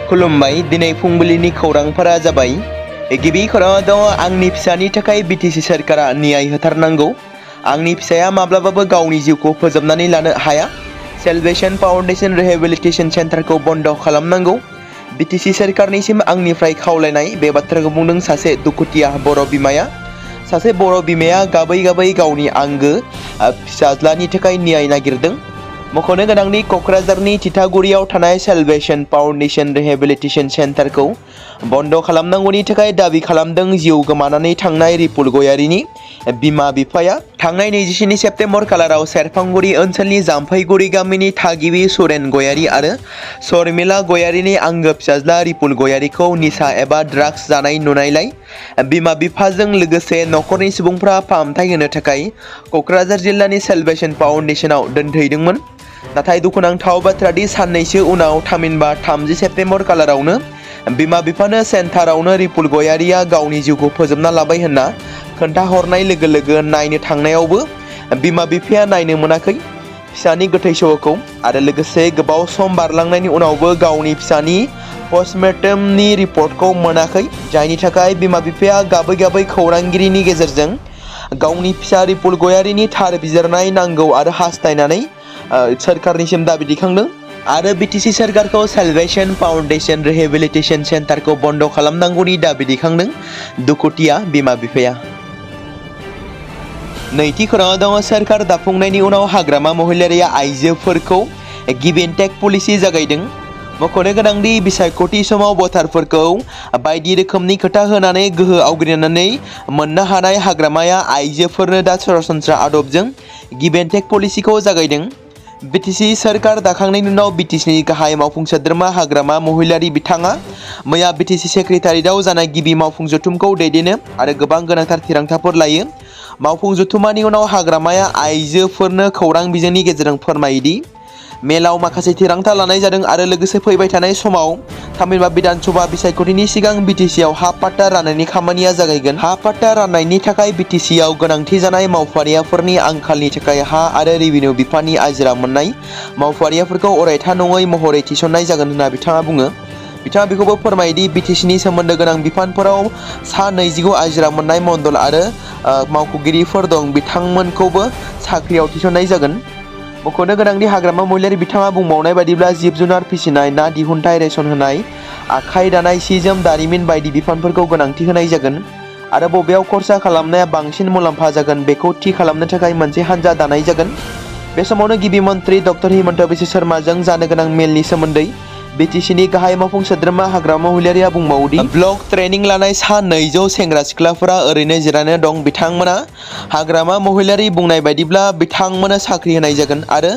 खुलुमबाय दिनै फुंबिलिनि खौरांफोरा जाबाय गिबि खौराङाव दङ आंनि फिसानि थाखाय बिटिसि सोरखारा न्याय होथारनांगौ आंनि फिसाया माब्लाबाबो गावनि जिउखौ फोजोबनानै लानो हाया सेल्वेशन फाउन्डेशन रिहेबिलिटेशन सेन्टारखौ बन्द खालामनांगौ बिटिसि सोरखारनिसिम आंनिफ्राय खावलायनाय बे बाथ्राखौ बुंदों सासे दुखुथिया बर' बिमाया सासे बर' बिमाया गाबै गाबै गावनि आंगो फिसाज्लानि थाखाय न्याय नागिरदों मख'नो गोनांनि क'क्राझारनि थिथागुरियाव थानाय सेल्वेशन फाउन्डेशन रिहेबिलिटेशन सेन्टारखौ बन्द खालामनांगौनि थाखाय दाबि खालामदों जिउ गोमानानै थांनाय रिपुल गयारिनि बिमा बिफाया थांनाय 24 सेप्तेम्बर खालाराव सेरफांगुरि ओनसोलनि जाम्फैगुरि गामिनि थागिबि सुरेन गयारि आरो शर्मिला गयारिनि आंगो फिसाज्ला रिपुल गयारिखौ निसा एबा ड्राग्स जानाय नुनायलाय बिमा बिफाजों लोगोसे नखरनि सुबुंफ्रा फाहामथाय होनो थाखाय क'क्राझार जिल्लानि सेल्वेशन फाउन्डेशनाव दोनथैदोंमोन नाथाय दुखुनांथाव बाथ्रादि साननैसो उनाव थामहिनबा 30 सेप्तेम्बर खालारावनो बिमा बिफानो सेन्टारावनो रिपुल गयारिया गावनि जिउखौ फोजोबना लाबाय होनना खोन्थाहरनाय लोगो लोगो नायनो थांनायावबो बिमा बिफाया नायनो मोनाखै फिसानि गोथै सह'खौ आरो लोगोसे गोबाव सम बारलांनायनि उनावबो गावनि फिसानि पस्टमर्टेमनि रिपर्टखौ मोनाखै जायनि थाखाय बिमा बिफाया गाबै गाबै खौरांगिरिनि गेजेरजों गावनि फिसा रिपुल गयारिनि थार बिजिरनाय नांगौ आरो हास्थायनानै सोरखारनिसिम दाबि दैखांदों आरो बिटिसि सोरखारखौ सेल्वेशन फाउन्डेशन रिहेबिलिटेशन सेन्टारखौ बन्द खालामनांगौनि दाबि दैखांदों दुखुथिया बिमा बिफाया नैथि खौराङाव दङ सोरखार दाफुंनायनि उनाव हाग्रामा महिलारिया आइजोफोरखौ गिभ एन्ड टेक पलिसि जागायदों मख'नो गोनांदि बिसायख'थि समाव भटारफोरखौ बायदि रोखोमनि खोथा होनानै गोहो आवग्रिनानै मोननो हानाय हाग्रामाया आइजोफोरनो दा सरासनस्रा आदबजों गिभ एन्ड टेक पलिसिखौ जागायदों बिटिसि सोरखार दाखांनायनि उनाव बिटिसिनि गाहाय मावफुं सोद्रोमा हाग्रामा महिलारि बिथाङा मैया बिटिसि सेक्रेटारियेटआव जानाय गिबि मावफुं जथुमखौ दैदेनो आरो गोबां गोनांथार थिरांथाफोर लायो मावफुं जथुमानि उनाव हाग्रामाया आइजोफोरनो खौरां बिजोंनि गेजेरजों फोरमायोदि मेलाव माखासे थिरांथा लानाय जादों आरो लोगोसे फैबाय थानाय समाव थामहिनबा बिधानसभा बिसायख'थिनि सिगां बिटिसिआव हा पाट्टा राननायनि खामानिया जागायगोन हा पाट्टा राननायनि थाखाय बिटिसिआव गोनांथि जानाय मावफारियाफोरनि आंखालनि थाखाय हा आरो रेभिनिउ बिफाननि आजिरा मोननाय मावफारियाफोरखौ अरायथा नङै महरै थिसननाय जागोन होनना बिथाङा बुङो बिथाङा बेखौबो फोरमायोदि बिटिसिनि सोमोन्दो गोनां बिफानफोराव सा 29 आजिरा मोननाय मण्डल आरो मावख'गिरिफोर दं बिथांमोनखौबो साख्रियाव थिसननाय जागोन मख'नो गोनांदि हाग्रामा महिलारि बिथाङा बुंबावनाय बायदिब्ला जिब जुनार फिसिनाय ना दिहुनथाय रेशन होनाय आखाइ दानाय सि जोम दारिमिन बायदि बिफानफोरखौ गोनांथि होनाय जागोन आरो बबेयाव खरसा खालामनाया बांसिन मुलाम्फा जागोन बेखौ थि खालामनो थाखाय मोनसे हान्जा दानाय जागोन बे समावनो गिबि मन्त्रि डक्टर हिमन्त बिश्व शर्माजों जानो गोनां मेलनि सोमोन्दै बिटिसिनि गाहाय मावफुं सोद्रोमा हाग्रामा महिलारिया बुंबावोदि ब्लक ट्रेनिं लानाय सा 200 सेंग्रा सिख्लाफोरा ओरैनो जिरायना दं बिथांमोना हाग्रामा महिलारि बुंनाय बायदिब्ला बिथांमोननो साख्रि होनाय जागोन आरो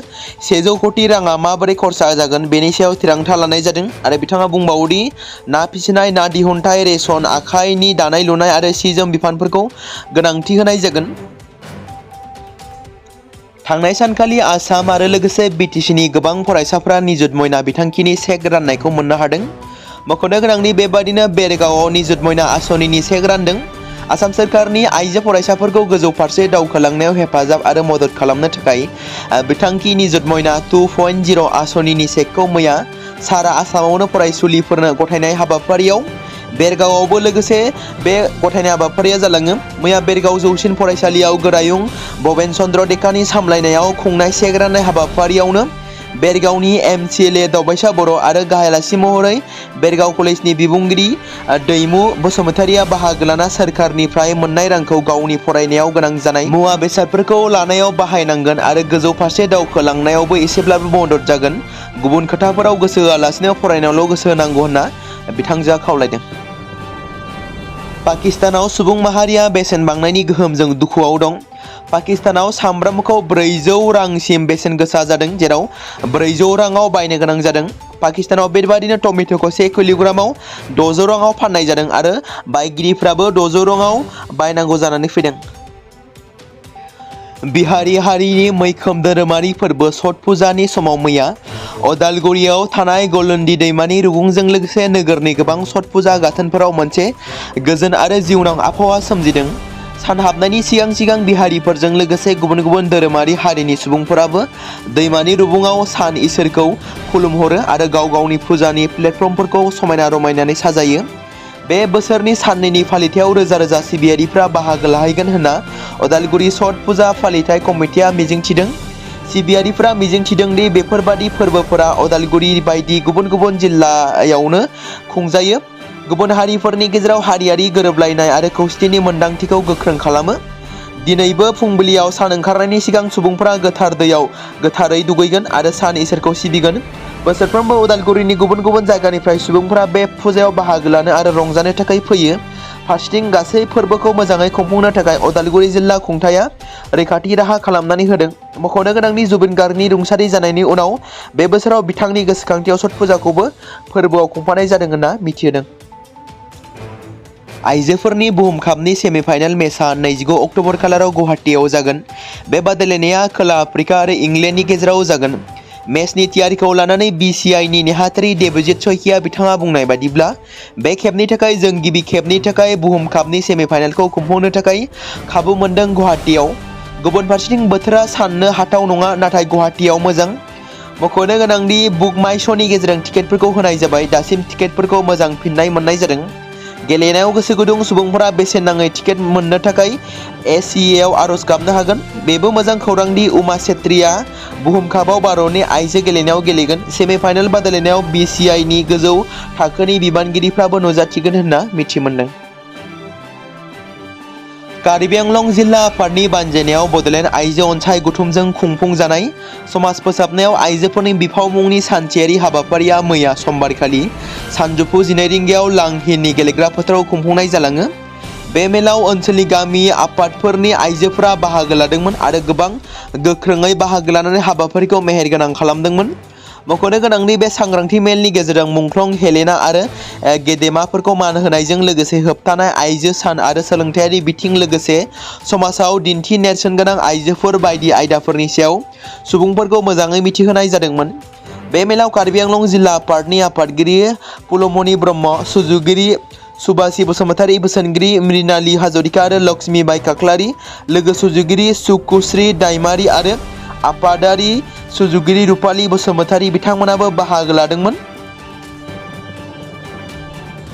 100 कोटि राङा माबोरै खरसा जागोन बेनि सायाव थिरांथा लानाय जादों आरो बिथाङा बुंबावोदि ना फिसिनाय ना दिहुनथाय रेशन आखाइनि दानाय लुनाय आरो सि जोम बिफानफोरखौ गोनांथि होनाय जागोन थांनाय सानखालि आसाम आरो लोगोसे बिटिसिनि गोबां फरायसाफोरा निजुत मयना बिथांखिनि चेक राननायखौ मोननो हादों मख'नो गोनांनि बेबादिनो बेरगावआव निजुत मयना आसनिनि चेक रानदों आसाम सोरखारनि आइजो फरायसाफोरखौ गोजौ फारसे दावखोलांनायाव हेफाजाब आरो मदद खालामनो थाखाय बिथांखि निजुत मयना 2.0 आसनिनि चेकखौ मैया सारा आसामावनो फरायसुलिफोरनो गथायनाय हाबाफारियाव बेरगावआवबो लोगोसे बे गथायनाय हाबाफारिया जालाङो मैया बेरगाव जौसिन फरायसालियाव गोरायुं भबेन चन्द्र देकानि सामलायनायाव खुंनाय चेक राननाय हाबाफारियावनो बेरगावनि MCLA दावबायसा बर' आरो गाहाय आलासि महरै बेरगाव कलेजनि बिबुंगिरि दैमु बसुमतारिया बाहागो लाना सोरखारनिफ्राय मोननाय रांखौ गावनि फरायनायाव गोनां जानाय मुवा बेसादफोरखौ लानायाव बाहायनांगोन आरो गोजौ फारसे दावखोलांनायावबो एसेब्लाबो मदद जागोन गुबुन खोथाफोराव गोसो होआलासिनो फरायनायावल' गोसो होनांगौ होनना बिथांजोआ खावलायदों पाकिस्तानाव सुबुं माहारिया बेसेन बांनायनि गोहोमजों दुखुआव दं पाकिस्तानाव सामब्रामखौ 400 रांसिम बेसेन गोसा जादों जेराव 400 राङाव बायनो गोनां जादों पाकिस्तानाव बेबादिनो टमेट'खौ 1 किल'ग्रामाव 600 राङाव फाननाय जादों आरो बायगिरिफ्राबो 600 राङाव बायनांगौ जानानै फैदों बिहारी हारिनि मैखोम धोरोमारि फोरबो छठ फुजानि समाव मैया अदालगुरियाव थानाय गलन्दि दैमानि रुगुंजों लोगोसे नोगोरनि गोबां छठ फुजा गाथोनफोराव मोनसे गोजोन आरो जिउनां आबहावा सोमजिदों सानहाबनायनि सिगां बिहारिफोरजों लोगोसे गुबुन गुबुन धोरोमारि हारिनि सुबुंफोराबो दैमानि रुगुङाव सान इसोरखौ खुलुमहरो आरो गाव गावनि फुजानि प्लेटफर्मफोरखौ समायना रमायनानै साजायो। बे बोसोरनि साननैनि फालिथायाव रोजा रोजा सिबियारिफ्रा बाहागो लाहैगोन होनना उदालगुरि छठ फुजा फालिथाय कमिटिया मिजिंथिदों। सिबियारिफ्रा मिजिंथिदों दि बेफोरबादि फोरबोफोरा उदालगुरि बायदि गुबुन गुबुन जिल्लायावनो खुंजायो। गुबुन हारिफोरनि गेजेराव हारियारि गोरोबलायनाय आरो खौसेथिनि मोन्दांथिखौ गोख्रों खालामो। दिनैबो फुंबिलियाव सान ओंखारनायनि सिगां सुबुंफोरा गोथार दैयाव गोथारै दुगैगोन आरो सान इसोरखौ सिबिगोन। बोसोरफ्रोमबो उदालगुरिनि गुबुन गुबुन जायगानिफ्राय सुबुंफोरा बे फुजायाव बाहागो लानो आरो रंजानो थाखाय फैयो। फारसेथिं गासै फोरबोखौ मोजाङै खुंफुंनो थाखाय उदालगुरि जिल्ला खुंथाया रैखाथि राहा खालामनानै होदों। मख'नो गोनांदि जुबिन गार्गनि रुंसारि जानायनि उनाव बे बोसोराव बिथांनि गोसोखांथियाव छठ फुजाखौबो फोरबोआव खुंफानाय जादों होनना मिथिहोदों। आइजोफोरनि बुहुम कापनि सेमिफाइनाल मेचआ 29 अक्ट'बर खालाराव गुवाहाटीआव जागोन। बे बादायलायनाया खोला आफ्रिका आरो इंलेन्डनि गेजेराव जागोन। मेचनि थियारिखौ लानानै BCIनि नेहाथारि देबजित सयकिया बिथाङा बुंनाय बादिब्ला बे खेबनि थाखाय जों गिबि खेबनि थाखाय बुहुम कापनि सेमिफाइनालखौ खुंफुंनो थाखाय खाबु मोनदों गुवाहाटीआव। गुबुन फारसेथिं बोथोरा साननो हाथाव नङा, नाथाय गुवाहाटीआव मोजां। मख'नो गोनांदि बुक माइ श'नि गेजेरजों टिकेटफोरखौ होनाय जाबाय। दासिम टिकेटफोरखौ मोजां फिननाय मोननाय जादों। गेलेनायाव गोसो गुदुं सुबुंफोरा बेसेन नाङै टिकेट मोननो थाखाय ACAआव आर'ज गाबनो हागोन। बेबो मोजां खौरां दि उमा छेत्रीआ बुहुम कापआव भारतनि आइजो गेलेनायाव गेलेगोन। सेमिफाइनाल बादायलायनायाव BCIनि गोजौ थाखोनि बिबानगिरिफ्राबो नुजाथिगोन होनना मिथि मोनदों। कार्बि आंलं जिल्ला आफादनि बानजायनायाव बड'लेण्ड आइजो अनसाय गौथुमजों खुंफुंजानाय समाज फोसाबनायाव आइजोफोरनि बिफाव मुंनि सानसेयारि हाबाफारिया मैया समबारखालि सानजौफु 12 रिंगायाव लांहिनि गेलेग्रा फोथाराव खुंफुंनाय जालाङो। बे मेलाव ओनसोलनि गामि आफादफोरनि आइजोफोरा बाहागो लादोंमोन आरो गोबां गोख्रोङै बाहागो लानानै हाबाफारिखौ मेहेरगोनां खालामदोंमोन। मख'नो गोनांदि बे सांग्रांथि मेलनि गेजेरजों मुंख्लं हेलेना आरो गेदेमाफोरखौ मान होनायजों लोगोसे होबथानाय आइजो सान आरो सोलोंथायारि बिथिं लोगोसे समाजाव दिन्थि नेरसोनगोनां आइजोफोर बायदि आयदाफोरनि सायाव सुबुंफोरखौ मोजाङै मिथिहोनाय जादोंमोन। बे मेलाव कार्बि आंलं जिल्ला आफादनि आफादगिरि पुलमनि ब्रह्म, सुजुगिरि सुबासि बसुमतारी, बोसोनगिरि मृणाली हाजरिका आरो लक्ष्मीबाई खाख्लारि, लोगो सुजुगिरि सुकुश्री दैमारी आरो आफादारि सुजुगिरि रुपाली बसुमतारी बिथांमोनाबो बाहागो लादोंमोन।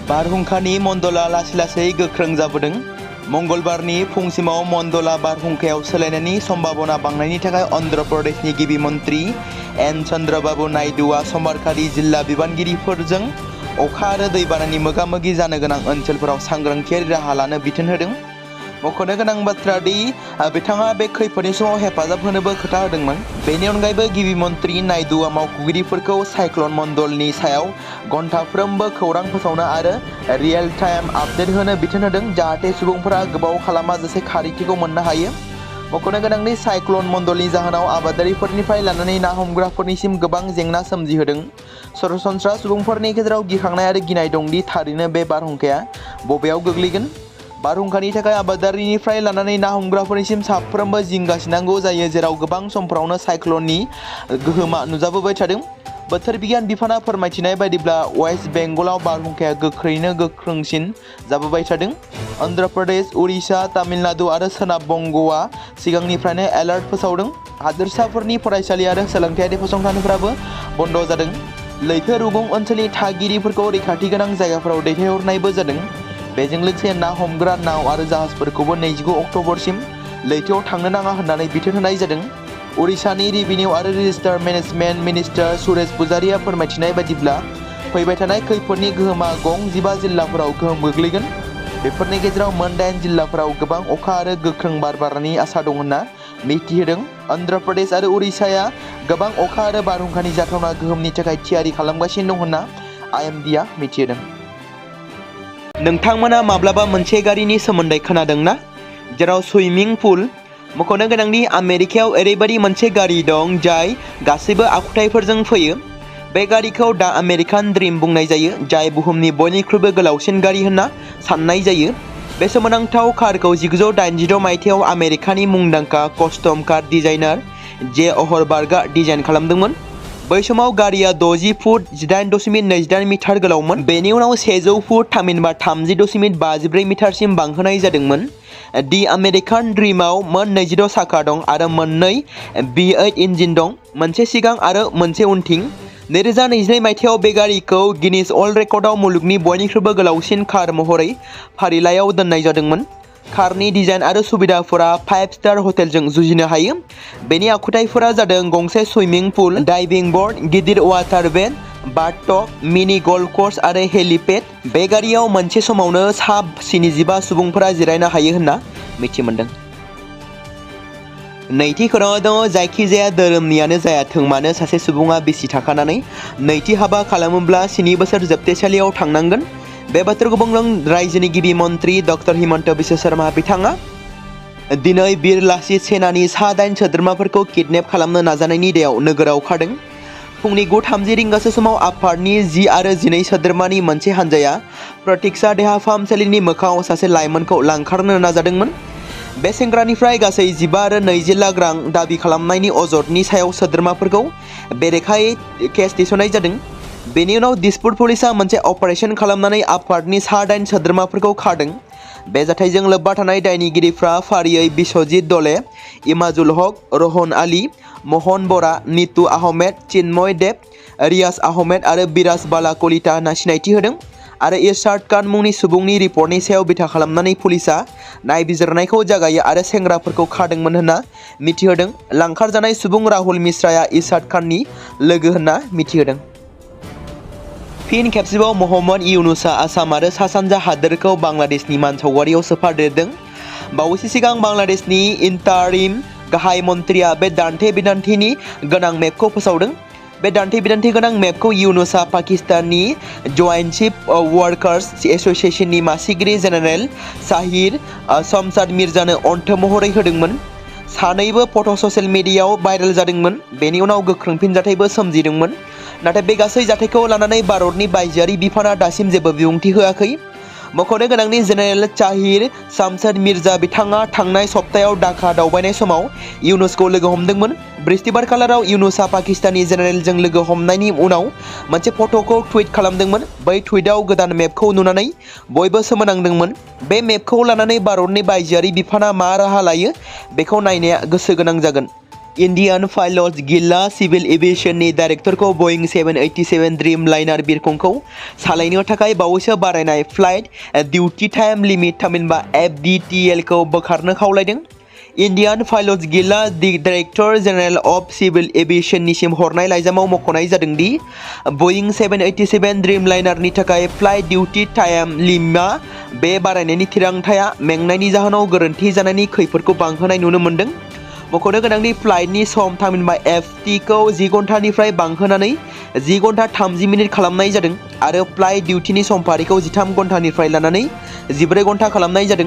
बारहुंखानि मण्डला लासै लासै गोख्रों जाबोदों। मंगलबारनि फुंसिमाव मण्डला बारहुंखायाव सोलायनायनि सम्भावना बांनायनि थाखाय अन्ध्र प्रदेशनि गिबि मन्त्रि एन चन्द्रबाबु नायडुआ समबारखालि जिल्ला बिबानगिरिफोरजों अखा आरो दैबानानि मोगा-मोगि जानो गोनां ओनसोलफोराव सांग्रांथियारि राहा लानो बिथोन होदों। मख'नो गोनां बाथ्रा दि बिथाङा बे खैफोदनि समाव हेफाजाब होनोबो खोथा होदोंमोन। बेनि अनगायैबो गिबि मन्त्रि नायडुआ मावख'गिरिफोरखौ साइक्ल'न मण्डलनि सायाव घन्टाफ्रोमबो खौरां फोसावनो आरो रियेल टाइम आपडेट होनो बिथोन होदों, जाहाथे सुबुंफोरा गोबाव खालामाजासे खारिथिखौ मोननो हायो। मख'नो गोनांदि साइक्ल'न मण्डलनि जाहोनाव आबादारिफोरनिफ्राय लानानै ना हमग्राफोरनिसिम गोबां जेंना सोमजिहोदों। सरासनस्रा सुबुंफोरनि गेजेराव गिखांनाय आरो गिनाय दंदि थारैनो बे बारहुंखाया बबेयाव गोग्लैगोन। बारहुंखानि थाखाय आबादारिनिफ्राय लानानै ना हमग्राफोरनिसिम साफ्रोमबो जिंगासिनांगौ जायो, जेराव गोबां समफोरावनो साइक्ल'ननि गोहोमा नुजाबोबाय थादों। बोथोर बिगियान बिफाना फोरमायथिनाय बायदिब्ला वेस्ट बेंगलाव बारहुंखाया गोख्रैनो गोख्रोंसिन जाबोबाय थादों। अन्ध्र प्रदेश, उरिष्या, तामिलनाडु आरो सोनाब बंग'आ सिगांनिफ्रायनो एलार्ट फोसावदों। हादोरसाफोरनि फरायसालि आरो सोलोंथायारि फसंथानफोराबो बन्द' जादों। लैथो रुगुं ओनसोलनि थागिरिफोरखौ रैखाथि गोनां जायगाफोराव दैथायहरनायबो जादों। बेजों लोगोसे ना हमग्रा नाव आरो जाहाजफोरखौबो 29 अक्ट'बरसिम लैथोआव थांनो नाङा होननानै बिथोन होनाय जादों। उरिष्यानि रेभिनिउ आरो रेजिस्टार मेनेजमेन्ट मिनिस्टार सुरेश पुजारीआ फोरमायथिनाय बायदिब्ला फैबाय थानाय खैफोदनि गोहोमा गं 15 जिल्लाफोराव गोहोम गोग्लैगोन। बेफोरनि गेजेराव मोन 8 जिल्लाफोराव गोबां अखा आरो गोख्रों बार बारनायनि आसा दं होनना मिथिहोदों। अन्ध्र प्रदेश आरो उरिष्याया गोबां अखा आरो बारहुंखानि जाथावना गोहोमनि थाखाय थियारि खालामगासिनो दं होनना IMDआ मिथिहोदों। नोंथांमोना माब्लाबा मोनसे गारिनि सोमोन्दै खोनादों ना, जेराव सुइमिं पुल? मख'नो गोनांदि आमेरिकायाव ओरैबायदि मोनसे गारि दं जाय गासैबो आखुथायफोरजों फैयो। बे गारिखौ दा आमेरिकान ड्रीम बुंनाय जायो, जाय बुहुमनि बयनिख्रुइबो गोलावसिन गारि होनना साननाय जायो। बे सोमोनांथाव कारखौ 1986 मायथाइयाव आमेरिकानि मुंदांखा कस्टम कार डिजाइनार जे अहरबार्गआ डिजाइन खालामदोंमोन। बै समाव गारिया 60 फुट 18.28 मिटार गोलावमोन। बेनि उनाव 100 फुट थामहिनबा 30.54 मिटारसिम बांहोनाय जादोंमोन। दि आमेरिकान ड्रीमाव मोन 22 साखा दं आरो मोननै V8 इन्जिन दं, मोनसे सिगां आरो मोनसे उनथिं। 2022 मायथाइयाव बे गारिखौ गिनीज वर्ल्ड रेकर्डआव मुलुगनि बयनिख्रुइबो गोलावसिन कार महरै फारिलाइयाव दोननाय जादोंमोन। कारनि डिजाइन आरो सुबिदाफोरा 5-स्टार हटेलजों जुजिनो हायो। बेनि आखुथायफोरा जादों गंसे सुइमिं पुल, डाइभिं बोर्ड, गिदिर वाटार बेड, बाथटब, मिनि गल्फ कोर्स आरो हेलिपेड। बे गारियाव मोनसे समावनो सा 75 सुबुंफोरा जिरायनो हायो होनना मिथिमोनदों। नैथि खौराङाव दङ जायखिजाया धोरोमनियानो जायाथों मानो सासे सुबुङा बिसि थाखानानै नैथि हाबा खालामोब्ला 7 बोसोर जोबथेसालियाव थांनांगोन। बे बाथ्राखौ बुंदों रायजोनि गिबि मन्त्रि डक्टर हिमन्त बिश्व शर्मा बिथाङा। दिनै बिर लाचित सेनानि सा 8 सोद्रोमाफोरखौ किडनेप खालामनो नाजानायनि दायाव नोगोराव खारदों। फुंनि 9:30 रिंगासो समाव आफादनि 10 आरो 12 सोद्रोमानि मोनसे हानजाया प्रतीक्षा देहा फाहामसालिनि मोखाङाव सासे लाइमोनखौ लांखारनो नाजादोंमोन। बे सेंग्रानिफ्राय गासै 15 आरो 20 लाख रां दाबि खालामनायनि अजदनि सायाव सोद्रोमाफोरखौ बेरेखायै केस थिसननाय जादों। बेनि उनाव दिसपुर पुलिसआ मोनसे अपारेशन खालामनानै आफादनि सा 8 सोद्रोमाफोरखौ खारदों। बे जाथायजों लोब्बा थानाय दायनिगिरिफ्रा फारियै बिश्वजित दले, इमाजुल हक, रहन आली, महन बरा, नीतू आहमेद, चिन्मय देब, रियाज आहमेद आरो बिराज बाला कलिता होनना सिनायथि होदों आरो इरशाद खान मुंनि सुबुंनि रिपर्टनि सायाव बिथा खालामनानै पुलिसआ नायबिजिरनायखौ जागायो आरो सेंग्राफोरखौ खादोंमोन होनना मिथिहोदों। लांखारजानाय सुबुं राहुल मिश्राया इरशाद खाननि लोगो होनना मिथिहोदों। फिन खेबसेबाव मोहम्मद इउनुसआ आसाम आरो सा सानजा हादोरखौ बांलादेशनि मानसावगारियाव सोफादेरदों। बावैसो सिगां बांलादेशनि इन्टारिम गाहाय मन्थ्रिया बे दान्थे बिदान्थेनि गोनां मेपखौ फोसावदों। बे दान्थे बिदान्थे गोनां मेपखौ इउनुसआ पाकिस्ताननि जइन्ट चिफ वर्कार्स एस'सिएशननि मासिगिरि जेनेरेल साहिर शमशाद मिर्जानो अनथोब महरै होदोंमोन। सानैबो फट' ससियेल मिडियायाव भाइरेल जादोंमोन। बेनि उनाव गोख्रों फिनजाथायबो सोमजिदोंमोन। नाथाय बे गासै जाथायखौ लानानै भारतनि बायजोआरि बिफाना दासिम जेबो बिबुंथि होआखै। मख'नो गोनांनि जेनेरेल साहिर शमशाद मिर्जा बिथाङा थांनाय सप्तायाव ढाका दावबायनाय समाव इउनुसखौ लोगो हमदोंमोन। बृहस्पतिबार खालाराव इउनुसआ पाकिस्ताननि जेनेरेलजों लोगो हमनायनि उनाव मोनसे फट'खौ टुइट खालामदोंमोन। बै टुइटआव गोदान मेपखौ नुनानै बयबो सोमोनांदोंमोन। बे मेपखौ लानानै भारतनि बायजोआरि बिफाना मा राहा लायो बेखौ नायनाया गोसो गोनां जागोन। इन्डियान पाइलट्स गिल्डआ सिभिल एभिएशननि डाइरेक्टरखौ बइं 787 ड्रीम लाइनार बिरखंखौ सालायनो थाखाय बावैसो बारायनाय फ्लाइट डिउटी टाइम लिमिट थामहिनबा FDTL खौ बोखारनो खावलायदों। इन्डियान पाइलट्स गिल्डआ डाइरेक्टर जेनेरेल अफ सिभिल एभिएशननिसिम हरनाय लाइजामाव मख'नाय जादों दि बइं 787 ड्रीम लाइनारनि थाखाय फ्लाइट डिउटी टाइम लिमिटआ बे बारायनायनि थिरांथाया मेंनायनि जाहोनाव गोरोन्थि जानायनि खैफोदखौ बांहोनाय नुनो मोन्दों। मख'नो गोनांदि फ्लाइटनि सम थामहिनबा FT खौ 10 घन्टानिफ्राय बांहोनानै 10 घन्टा 30 मिनिट खालामनाय जादों आरो फ्लाइट डिउटीनि समफारिखौ 13 घन्टानिफ्राय लानानै 14 घन्टा खालामनाय जादों।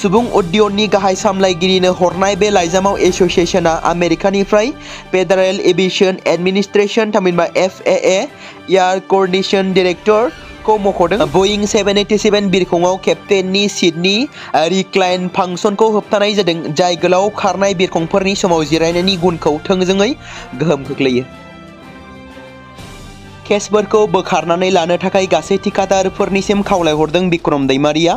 सुबुं उद्यननि गाहाय सामलायगिरिनो हरनाय बे लाइजामाव एस'सिएशनआ आमेरिकानिफ्राय फेडारेल एभिएशन एडमिनिस्ट्रेशन थामहिनबा FAA एयार क'अर्डिनेशन डाइरेक्टर खौ मख'दों। बइं 787 बिरखंआव केप्टेननि सीटनि रिक्लाइन फांसनखौ होबथानाय जादों, जाय गोलाव खारनाय बिरखंफोरनि समाव जिरायनायनि गुनखौ थोंजोङै गोहोम खोख्लैयो। केसफोरखौ बोखारनानै लानो थाखाय गासै थिखादारफोरनिसिम खावलायहरदों बिक्रम दैमारिया।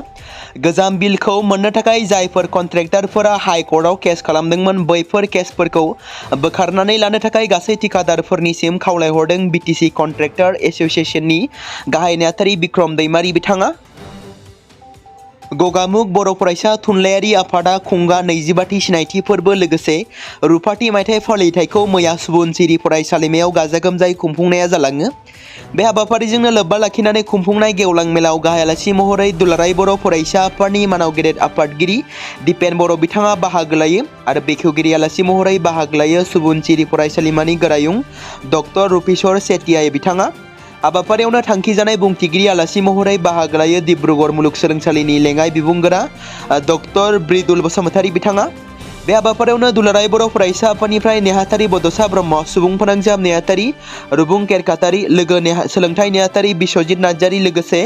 गोजाम बिलखौ मोननो थाखाय जायफोर कन्ट्रेक्टरफोरा हाइ कर्टआव केस खालामदोंमोन बैफोर केसफोरखौ बोखारनानै लानो थाखाय गासै थिखादारफोरनिसिम खावलायहरदों BTC कन्ट्रेक्टर एस'सिएशननि गाहाय नेहाथारि बिक्रम दैमारि बिथाङा। गगामुग बर' फरायसा थुनलाइयारि आफादा खुंगा 25थि सिनायथि फोरबो लोगोसे रुफाथि मायथाइ फालिथायखौ मैया सुबुनसिरि फरायसालिमायाव गाजा गोमजायै खुंफुंनाया जालाङो। बे हाबाफारिजोंनो लोब्बा लाखिनानै खुंफुंनाय गेवलां मेलाव गाहाय आलासि महरै दुलाराय बर' फरायसा आफादनि मानाव गेदेर आफादगिरि दिपेन बर' बिथाङा बाहागो लायो आरो बेखेवगिरि आलासि महरै बाहागो लायो सुबुनसिरि फरायसालिमानि गोरायुं डक्टर रुपेश्वर सेटिया बिथाङा। हाबाफारियावनो थांखिजानाय बुंथिगिरि आलासि महरै बाहागो लायो डिब्रुगड़ मुलुगसोलोंसालिनि लेङाइ बिबुंगोरा डक्टर ब्रिदुल बसुमतारी बिथाङा। बे हाबाफारियावनो दुलाराय बर' फरायसा आफादनिफ्राय नेहाथारि बड'सा ब्रह्म, सुबुं फोनांजाब नेहाथारि रुबुं केरकातारि, लोगो सोलोंथाइ नेहाथारि बिश्वजित नार्जारि लोगोसे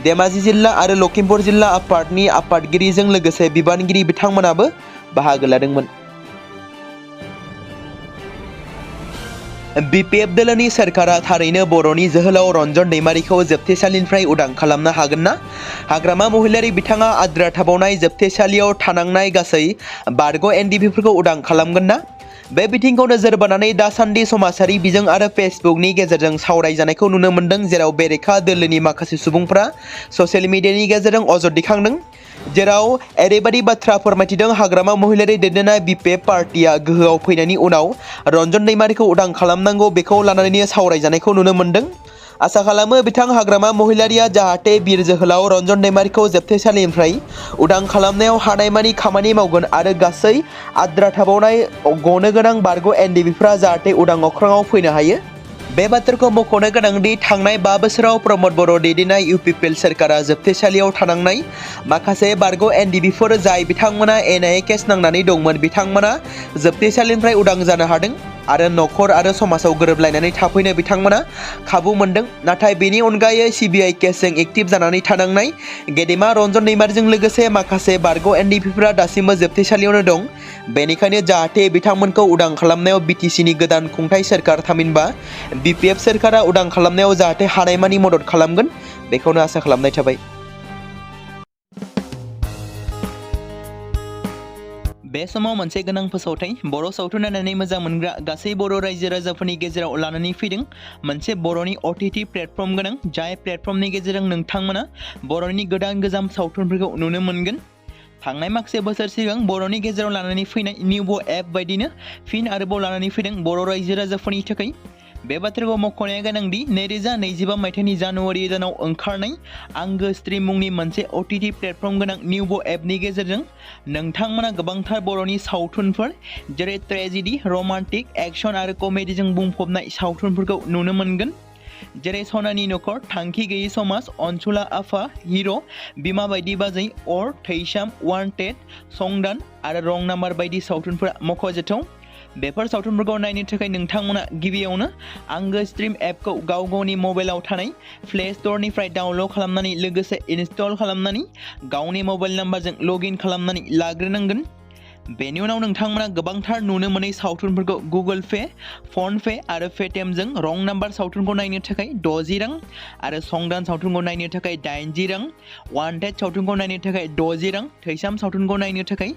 धेमाजि जिल्ला आरो लखिमपुर जिल्ला आफादनि आफादगिरिजों लोगोसे बिबानगिरि बिथांमोनाबो बाहागो लादोंमोन। BPF दोलोनि सोरखारा थारैनो बर'नि जोहोलाव रन्जन दैमारिखौ जोबथेसालिनिफ्राय उदां खालामनो हागोन ना? हाग्रामा महिलारि बिथाङा आद्रा थाबावनाय जोबथेसालियाव थानांनाय गासै बारग' NDPफोरखौ उदां खालामगोन ना? बे बिथिंखौ नोजोर बोनानै दासान्दि समाजारि बिजों आरो फेसबुकनि गेजेरजों सावरायजानायखौ नुनो मोन्दों, जेराव बेरेखा दोलोनि माखासे सुबुंफ्रा ससियेल मिडियानि गेजेरजों अजद दैखांदों, जेराव ओरैबायदि बाथ्रा फोरमायथिदों हाग्रामा महिलारि दैदेननाय BPF पार्टिया गोहोआव फैनायनि उनाव रन्जन दैमारिखौ उदां खालामनांगौ बेखौ लानानै सावरायजानायखौ नुनो मोन्दों। आसा खालामो बिथां हाग्रामा महिलारिया जाहाथे बिर जोहोलाव रन्जन दैमारिखौ जोबथेसालिनिफ्राय उदां खालामनायाव हानायमानि खामानि मावगोन आरो गासै आद्रा थाबावनाय गनो गोनां बारग' NDPफ्रा जाहाथे उदां अख्राङाव फैनो हायो। बे बाथ्राखौ मख'नो गोनांदि थांनाय 5 बोसोराव प्रमद बर' दैदेननाय UPPL सोरखारा जोबथेसालियाव थानांनाय माखासे बारग' NDPफोर जाय बिथांमोना NIA केस नांनानै दंमोन बिथांमोना जोबथेसालिनिफ्राय उदां जानो हादों आरो नखर आरो समाजाव गोरोबलायनानै थाफैनो बिथांमोना खाबु मोनदों। नाथाय बेनि अनगायै CBI केसजों एक्टिभ जानानै थानांनाय गेदेमा रन्जन दैमारिजों लोगोसे माखासे बारग' NDPफोरा दासिमबो जोबथेसालियावनो दं। बेनिखायनो जाहाथे बिथांमोनखौ उदां खालामनायाव BTCनि गोदान खुंथाय सोरखार थामहिनबा BPF सोरखारा उदां खालामनायाव जाहाथे हानायमानि मदद खालामगोन बेखौनो आसा खालामनाय थाबाय। बे समाव मोनसे गोनां फोसावथाय बर' सावथुन नायनानै मोजां मोनग्रा गासै बर' रायजो राजाफोरनि गेजेराव लानानै फैदों मोनसे बर'नि OTT प्लेटफर्म गोनां, जाय प्लेटफर्मनि गेजेरजों नोंथांमोना बर'नि गोदान गोजाम सावथुनफोरखौ नुनो मोनगोन। थांनाय माखासे बोसोर सिगां बर'नि गेजेराव लानानै फैनाय निउबो एप बायदिनो फिन आरोबाव लानानै फैदों बर' रायजो राजाफोरनि थाखाय। बे बाथ्राखौ मख'नाया गोनांदि 2025 मायथाइनि जानुवारि दानाव ओंखारनाय आंगो स्ट्रिम मुंनि मोनसे OTT प्लेटफर्म गोनां निउबो एपनि गेजेरजों नोंथांमोना गोबांथार बर'नि सावथुनफोर जेरै ट्रेजेडि, रमान्टिक, एक्शन आरो कमेडिजों बुंफबनाय सावथुनफोरखौ नुनो मोनगोन। जेरै सनानि नखर, थांखि गैयै समाज, अनसुला आफा, हिर', बिमा बायदि बाजै, अर, थैसाम, वान्टेड, संदान आरो रं नाम्बार बायदि सावथुनफोरा मख'जाथाव। बेफोर सावथुनफोरखौ नायनो थाखाय नोंथांमोना गिबियावनो आंगो स्ट्रिम एपखौ गाव गावनि मबाइलाव थानाय प्ले स्ट'रनिफ्राय डाउनल'ड खालामनानै लोगोसे इनस्टल खालामनानै गावनि मबाइल नाम्बारजों लगइन खालामनानै लाग्रोनांगोन। बेनि उनाव नोंथांमोना गोबांथार नुनो मोनै सावथुनफोरखौ गुगोल पे, फन पे आरो पेटिएमजों रं नाम्बार सावथुनखौ नायनो थाखाय 60 रां आरो संदान सावथुनखौ नायनो थाखाय 80 रां, वान्टेड सावथुनखौ नायनो थाखाय 60 रां, थैसाम सावथुनखौ नायनो थाखाय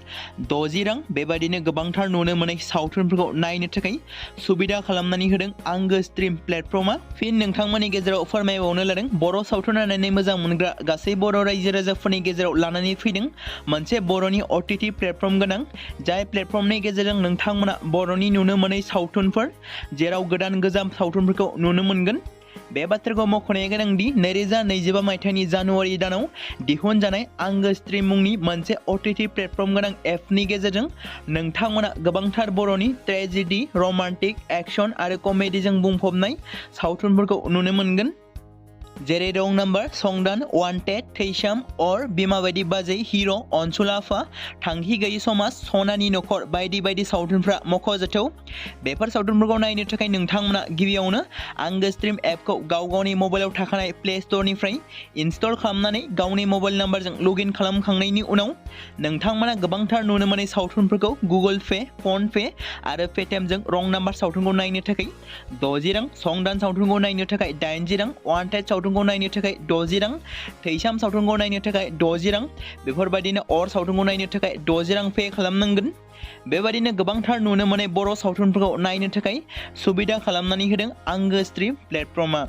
60 रां बेबायदिनो गोबांथार नुनो मोनै सावथुनफोरखौ नायनो थाखाय सुबिदा खालामनानै होदों आंगो स्ट्रिम प्लेटफर्मा। फिन नोंथांमोननि गेजेराव फोरमायबावनो लादों बर' सावथुन नायनानै मोजां मोनग्रा गासै बर' रायजो राजाफोरनि गेजेराव लानानै फैदों मोनसे बर'नि OTT प्लेटफर्म गोनां, जाय प्लेटफर्मनि गेजेरजों नोंथांमोना बर'नि नुनो मोनै सावथुनफोर जेराव गोदान गोजाम सावथुनफोरखौ नुनो मोनगोन। बे बाथ्राखौ मख'नाया गोनांदि 2025 मायथाइनि जानुवारि दानाव दिहुनजानाय आंगो स्ट्रिम मुंनि मोनसे OTT प्लेटफर्म गोनां एपनि गेजेरजों नोंथांमोना गोबांथार बर'नि ट्रेजेडि, रमान्टिक, एक्शन आरो कमेडिजों बुंफबनाय सावथुनफोरखौ नुनो मोनगोन। जेरै रं नाम्बार, संदान, वान्टेड, थैसाम, अर, बिमा बायदि बाजै, हिर', अनसुला आफा, थांखि गैयै समाज, सनानि नखर बायदि बायदि सावथुनफ्रा मख'जाथाव। बेफोर सावथुनफोरखौ नायनो थाखाय नोंथांमोना गिबियावनो आंगो स्ट्रिम एपखौ गाव गावनि मबाइलाव थाखानाय प्ले स्ट'रनिफ्राय इनस्टल खालामनानै गावनि मबाइल नाम्बारजों लगइन खालामखांनायनि उनाव नोंथांमोना गोबांथार नुनो मोनै सावथुनफोरखौ गुगोल पे, फन पे आरो पेटिएमजों रं नाम्बार सावथुनखौ नायनो थाखाय 60 रां, संदान सावथुनखौ नायनो थाखाय 80 रां, वान्टेड सावथुनखौ नायनो थाखाय 60 रां, थैसाम सावथुनखौ नायनो थाखाय 60 रां बेफोरबायदिनो अर सावथुनखौ नायनो थाखाय 60 रां पे खालामनांगोन। बेबायदिनो गोबांथार नुनो मोनै बर' सावथुनफोरखौ नायनो थाखाय सुबिदा खालामनानै होदों आंगो स्ट्रिम प्लेटफर्मा।